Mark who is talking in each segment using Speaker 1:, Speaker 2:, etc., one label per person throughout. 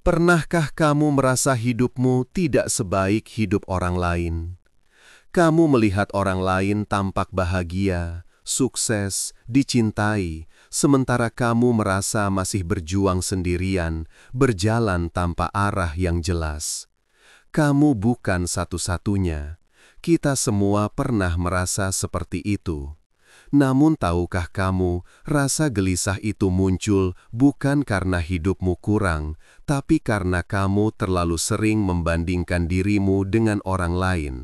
Speaker 1: Pernahkah kamu merasa hidupmu tidak sebaik hidup orang lain? Kamu melihat orang lain tampak bahagia, sukses, dicintai, sementara kamu merasa masih berjuang sendirian, berjalan tanpa arah yang jelas. Kamu bukan satu-satunya. Kita semua pernah merasa seperti itu. Namun tahukah kamu, rasa gelisah itu muncul bukan karena hidupmu kurang, tapi karena kamu terlalu sering membandingkan dirimu dengan orang lain.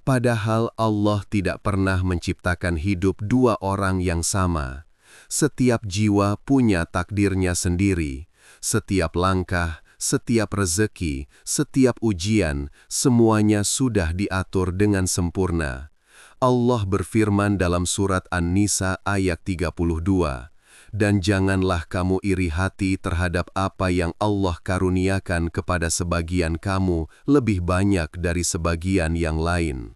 Speaker 1: Padahal Allah tidak pernah menciptakan hidup dua orang yang sama. Setiap jiwa punya takdirnya sendiri. Setiap langkah, setiap rezeki, setiap ujian, semuanya sudah diatur dengan sempurna. Allah berfirman dalam surat An-Nisa ayat 32, "Dan janganlah kamu iri hati terhadap apa yang Allah karuniakan kepada sebagian kamu lebih banyak dari sebagian yang lain."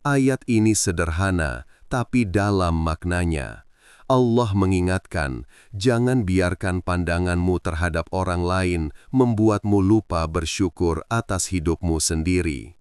Speaker 1: Ayat ini sederhana, tapi dalam maknanya. Allah mengingatkan, jangan biarkan pandanganmu terhadap orang lain membuatmu lupa bersyukur atas hidupmu sendiri.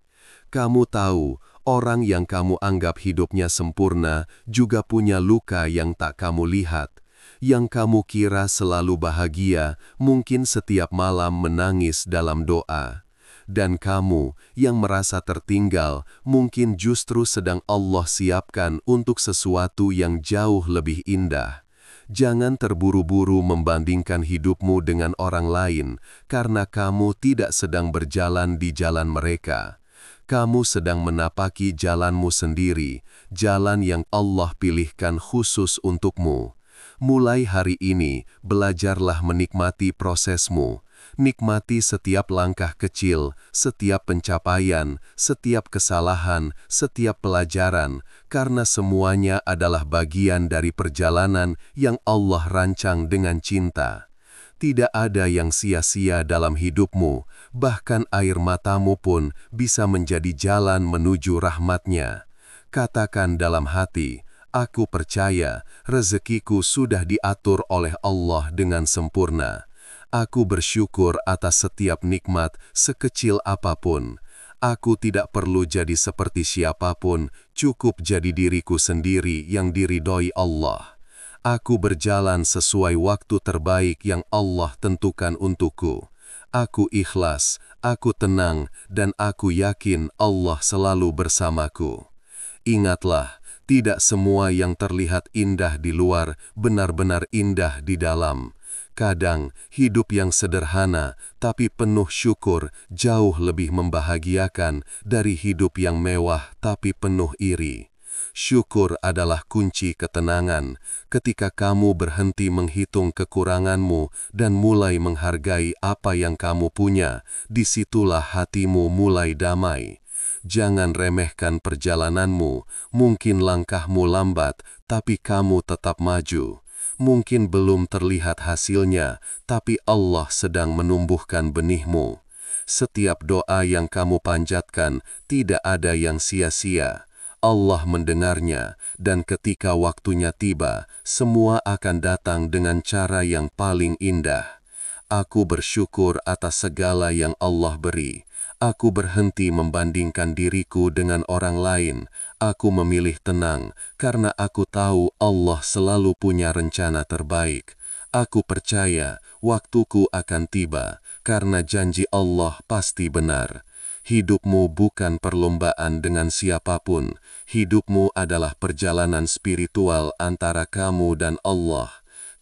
Speaker 1: Kamu tahu, orang yang kamu anggap hidupnya sempurna juga punya luka yang tak kamu lihat. Yang kamu kira selalu bahagia, mungkin setiap malam menangis dalam doa. Dan kamu yang merasa tertinggal, mungkin justru sedang Allah siapkan untuk sesuatu yang jauh lebih indah. Jangan terburu-buru membandingkan hidupmu dengan orang lain, karena kamu tidak sedang berjalan di jalan mereka. Kamu sedang menapaki jalanmu sendiri, jalan yang Allah pilihkan khusus untukmu. Mulai hari ini, belajarlah menikmati prosesmu. Nikmati setiap langkah kecil, setiap pencapaian, setiap kesalahan, setiap pelajaran, karena semuanya adalah bagian dari perjalanan yang Allah rancang dengan cinta. Tidak ada yang sia-sia dalam hidupmu, bahkan air matamu pun bisa menjadi jalan menuju rahmat-Nya. Katakan dalam hati, aku percaya rezekiku sudah diatur oleh Allah dengan sempurna. Aku bersyukur atas setiap nikmat sekecil apapun. Aku tidak perlu jadi seperti siapapun, cukup jadi diriku sendiri yang diridhoi Allah. Aku berjalan sesuai waktu terbaik yang Allah tentukan untukku. Aku ikhlas, aku tenang, dan aku yakin Allah selalu bersamaku. Ingatlah, tidak semua yang terlihat indah di luar benar-benar indah di dalam. Kadang, hidup yang sederhana tapi penuh syukur jauh lebih membahagiakan dari hidup yang mewah tapi penuh iri. Syukur adalah kunci ketenangan. Ketika kamu berhenti menghitung kekuranganmu dan mulai menghargai apa yang kamu punya, disitulah hatimu mulai damai. Jangan remehkan perjalananmu, mungkin langkahmu lambat, tapi kamu tetap maju. Mungkin belum terlihat hasilnya, tapi Allah sedang menumbuhkan benihmu. Setiap doa yang kamu panjatkan, tidak ada yang sia-sia. Allah mendengarnya, dan ketika waktunya tiba, semua akan datang dengan cara yang paling indah. Aku bersyukur atas segala yang Allah beri. Aku berhenti membandingkan diriku dengan orang lain. Aku memilih tenang, karena aku tahu Allah selalu punya rencana terbaik. Aku percaya waktuku akan tiba, karena janji Allah pasti benar. Hidupmu bukan perlombaan dengan siapapun. Hidupmu adalah perjalanan spiritual antara kamu dan Allah.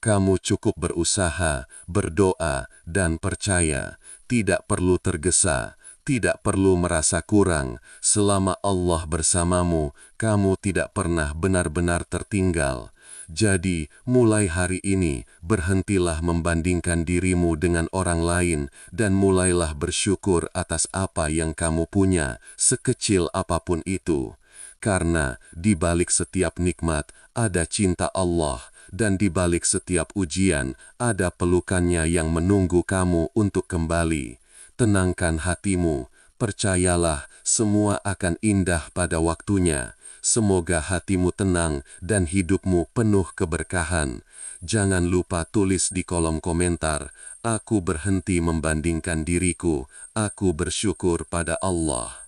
Speaker 1: Kamu cukup berusaha, berdoa, dan percaya. Tidak perlu tergesa, tidak perlu merasa kurang. Selama Allah bersamamu, kamu tidak pernah benar-benar tertinggal. Jadi, mulai hari ini, berhentilah membandingkan dirimu dengan orang lain dan mulailah bersyukur atas apa yang kamu punya, sekecil apapun itu. Karena di balik setiap nikmat ada cinta Allah, dan di balik setiap ujian ada pelukannya yang menunggu kamu untuk kembali. Tenangkan hatimu, percayalah semua akan indah pada waktunya. Semoga hatimu tenang dan hidupmu penuh keberkahan. Jangan lupa tulis di kolom komentar, Aku berhenti membandingkan diriku, aku bersyukur pada Allah.